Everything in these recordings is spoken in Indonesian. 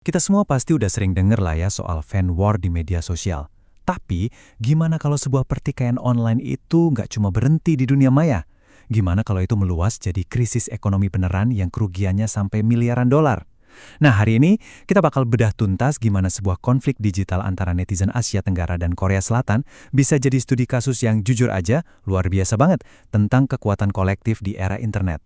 Kita semua pasti udah sering denger lah ya soal fan war di media sosial. Tapi, gimana kalau sebuah pertikaian online itu nggak cuma berhenti di dunia maya? Gimana kalau itu meluas jadi krisis ekonomi beneran yang kerugiannya sampai miliaran dolar? Nah, hari ini kita bakal bedah tuntas gimana sebuah konflik digital antara netizen Asia Tenggara dan Korea Selatan bisa jadi studi kasus yang jujur aja luar biasa banget tentang kekuatan kolektif di era internet.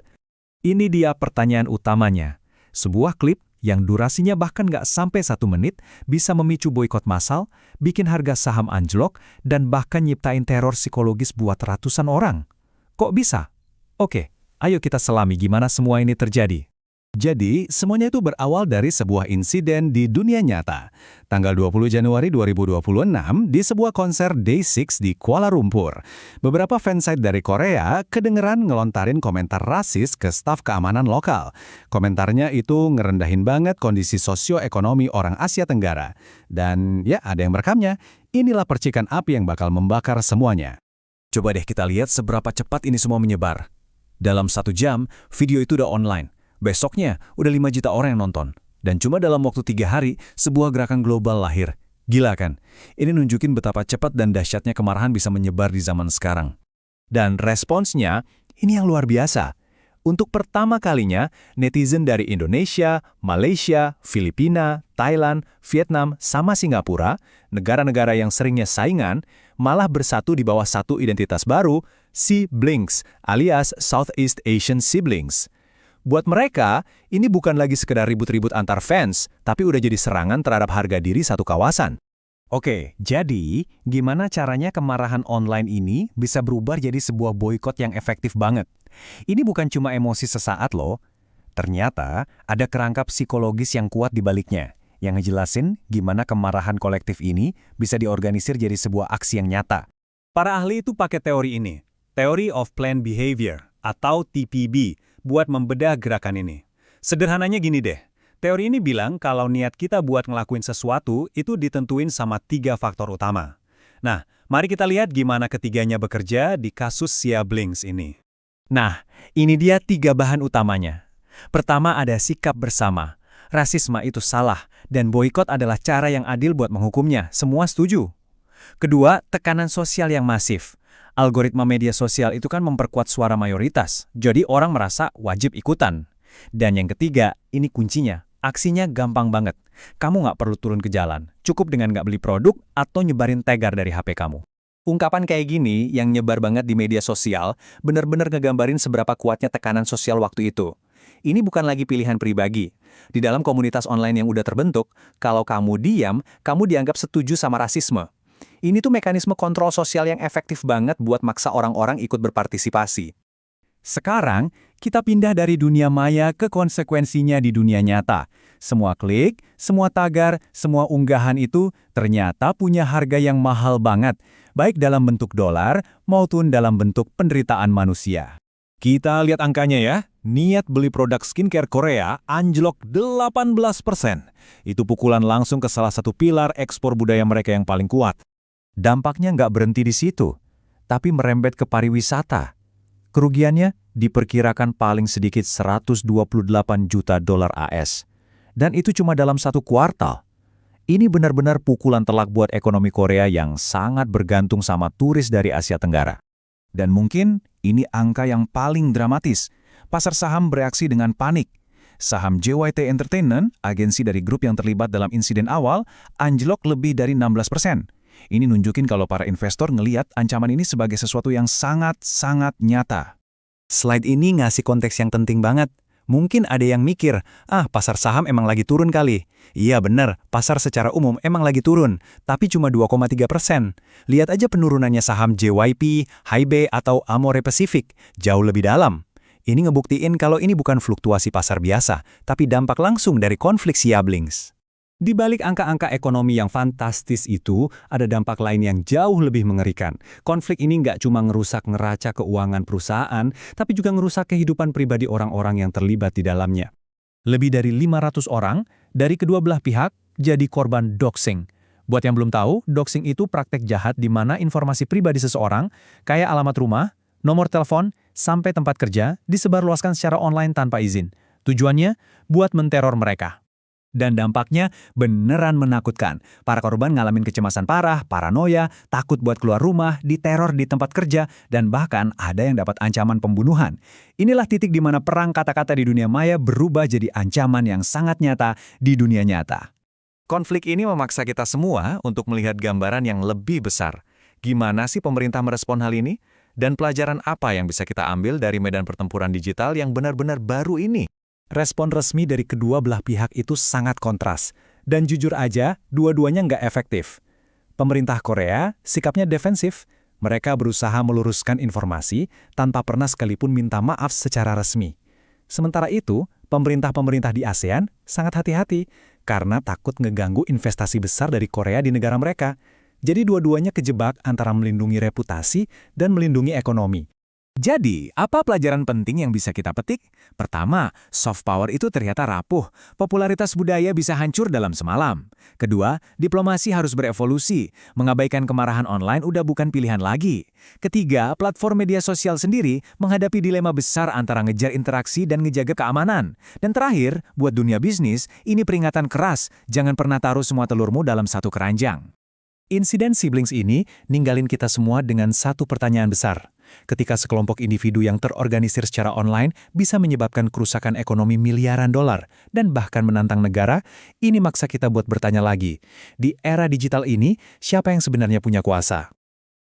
Ini dia pertanyaan utamanya. Sebuah klip yang durasinya bahkan nggak sampai 1 menit bisa memicu boikot massal, bikin harga saham anjlok, dan bahkan nyiptain teror psikologis buat ratusan orang. Kok bisa? Oke, ayo kita selami gimana semua ini terjadi. Jadi, semuanya itu berawal dari sebuah insiden di dunia nyata. Tanggal 20 Januari 2026 di sebuah konser Day6 di Kuala Lumpur. Beberapa fansite dari Korea kedengeran ngelontarin komentar rasis ke staf keamanan lokal. Komentarnya itu ngerendahin banget kondisi sosioekonomi orang Asia Tenggara. Dan ya, ada yang merekamnya. Inilah percikan api yang bakal membakar semuanya. Coba deh kita lihat seberapa cepat ini semua menyebar. Dalam 1 jam, video itu udah online. Besoknya, udah 5 juta orang yang nonton. Dan cuma dalam waktu 3 hari, sebuah gerakan global lahir. Gila kan? Ini nunjukin betapa cepat dan dahsyatnya kemarahan bisa menyebar di zaman sekarang. Dan responsnya, ini yang luar biasa. Untuk pertama kalinya, netizen dari Indonesia, Malaysia, Filipina, Thailand, Vietnam, sama Singapura, negara-negara yang seringnya saingan, malah bersatu di bawah satu identitas baru, Siblings, alias Southeast Asian Siblings. Buat mereka, ini bukan lagi sekedar ribut-ribut antar fans, tapi udah jadi serangan terhadap harga diri satu kawasan. Oke, jadi gimana caranya kemarahan online ini bisa berubah jadi sebuah boikot yang efektif banget? Ini bukan cuma emosi sesaat loh. Ternyata ada kerangka psikologis yang kuat di baliknya, yang ngejelasin gimana kemarahan kolektif ini bisa diorganisir jadi sebuah aksi yang nyata. Para ahli itu pakai teori ini, Theory of Planned Behavior, atau TPB, buat membedah gerakan ini. Sederhananya gini deh, teori ini bilang kalau niat kita buat ngelakuin sesuatu itu ditentuin sama 3 faktor utama. Nah, mari kita lihat gimana ketiganya bekerja di kasus Siblings ini. Nah, ini dia 3 bahan utamanya. Pertama ada sikap bersama. Rasisme itu salah, dan boikot adalah cara yang adil buat menghukumnya. Semua setuju. Kedua, tekanan sosial yang masif. Algoritma media sosial itu kan memperkuat suara mayoritas, jadi orang merasa wajib ikutan. Dan yang ketiga, ini kuncinya, aksinya gampang banget. Kamu nggak perlu turun ke jalan, cukup dengan nggak beli produk atau nyebarin tagar dari HP kamu. Ungkapan kayak gini yang nyebar banget di media sosial, benar-benar ngegambarin seberapa kuatnya tekanan sosial waktu itu. Ini bukan lagi pilihan pribadi. Di dalam komunitas online yang udah terbentuk, kalau kamu diam, kamu dianggap setuju sama rasisme. Ini tuh mekanisme kontrol sosial yang efektif banget buat maksa orang-orang ikut berpartisipasi. Sekarang, kita pindah dari dunia maya ke konsekuensinya di dunia nyata. Semua klik, semua tagar, semua unggahan itu ternyata punya harga yang mahal banget, baik dalam bentuk dolar maupun dalam bentuk penderitaan manusia. Kita lihat angkanya ya. Niat beli produk skincare Korea anjlok 18%. Itu pukulan langsung ke salah satu pilar ekspor budaya mereka yang paling kuat. Dampaknya nggak berhenti di situ, tapi merembet ke pariwisata. Kerugiannya diperkirakan paling sedikit 128 juta dolar AS. Dan itu cuma dalam 1 kuartal. Ini benar-benar pukulan telak buat ekonomi Korea yang sangat bergantung sama turis dari Asia Tenggara. Dan mungkin ini angka yang paling dramatis. Pasar saham bereaksi dengan panik. Saham JYT Entertainment, agensi dari grup yang terlibat dalam insiden awal, anjlok lebih dari 16%. Ini nunjukin kalau para investor ngeliat ancaman ini sebagai sesuatu yang sangat-sangat nyata. Slide ini ngasih konteks yang penting banget. Mungkin ada yang mikir, pasar saham emang lagi turun kali. Iya bener, pasar secara umum emang lagi turun, tapi cuma 2,3%. Lihat aja penurunannya saham JYP, Hybe, atau Amore Pacific, jauh lebih dalam. Ini ngebuktiin kalau ini bukan fluktuasi pasar biasa, tapi dampak langsung dari konflik Siblings. Di balik angka-angka ekonomi yang fantastis itu, ada dampak lain yang jauh lebih mengerikan. Konflik ini nggak cuma ngerusak neraca keuangan perusahaan, tapi juga ngerusak kehidupan pribadi orang-orang yang terlibat di dalamnya. Lebih dari 500 orang dari kedua belah pihak jadi korban doxing. Buat yang belum tahu, doxing itu praktek jahat di mana informasi pribadi seseorang, kayak alamat rumah, nomor telepon, sampai tempat kerja, disebarluaskan secara online tanpa izin. Tujuannya, buat menteror mereka. Dan dampaknya beneran menakutkan. Para korban ngalamin kecemasan parah, paranoia, takut buat keluar rumah, diteror di tempat kerja, dan bahkan ada yang dapat ancaman pembunuhan. Inilah titik di mana perang kata-kata di dunia maya berubah jadi ancaman yang sangat nyata di dunia nyata. Konflik ini memaksa kita semua untuk melihat gambaran yang lebih besar. Gimana sih pemerintah merespon hal ini? Dan pelajaran apa yang bisa kita ambil dari medan pertempuran digital yang benar-benar baru ini? Respon resmi dari kedua belah pihak itu sangat kontras. Dan jujur aja, dua-duanya nggak efektif. Pemerintah Korea sikapnya defensif. Mereka berusaha meluruskan informasi tanpa pernah sekalipun minta maaf secara resmi. Sementara itu, pemerintah-pemerintah di ASEAN sangat hati-hati karena takut ngeganggu investasi besar dari Korea di negara mereka. Jadi dua-duanya kejebak antara melindungi reputasi dan melindungi ekonomi. Jadi, apa pelajaran penting yang bisa kita petik? Pertama, soft power itu ternyata rapuh. Popularitas budaya bisa hancur dalam semalam. Kedua, diplomasi harus berevolusi. Mengabaikan kemarahan online udah bukan pilihan lagi. Ketiga, platform media sosial sendiri menghadapi dilema besar antara ngejar interaksi dan ngejaga keamanan. Dan terakhir, buat dunia bisnis, ini peringatan keras. Jangan pernah taruh semua telurmu dalam satu keranjang. Insiden siblings ini ninggalin kita semua dengan satu pertanyaan besar. Ketika sekelompok individu yang terorganisir secara online bisa menyebabkan kerusakan ekonomi miliaran dolar dan bahkan menantang negara, ini maksa kita buat bertanya lagi. Di era digital ini, siapa yang sebenarnya punya kuasa?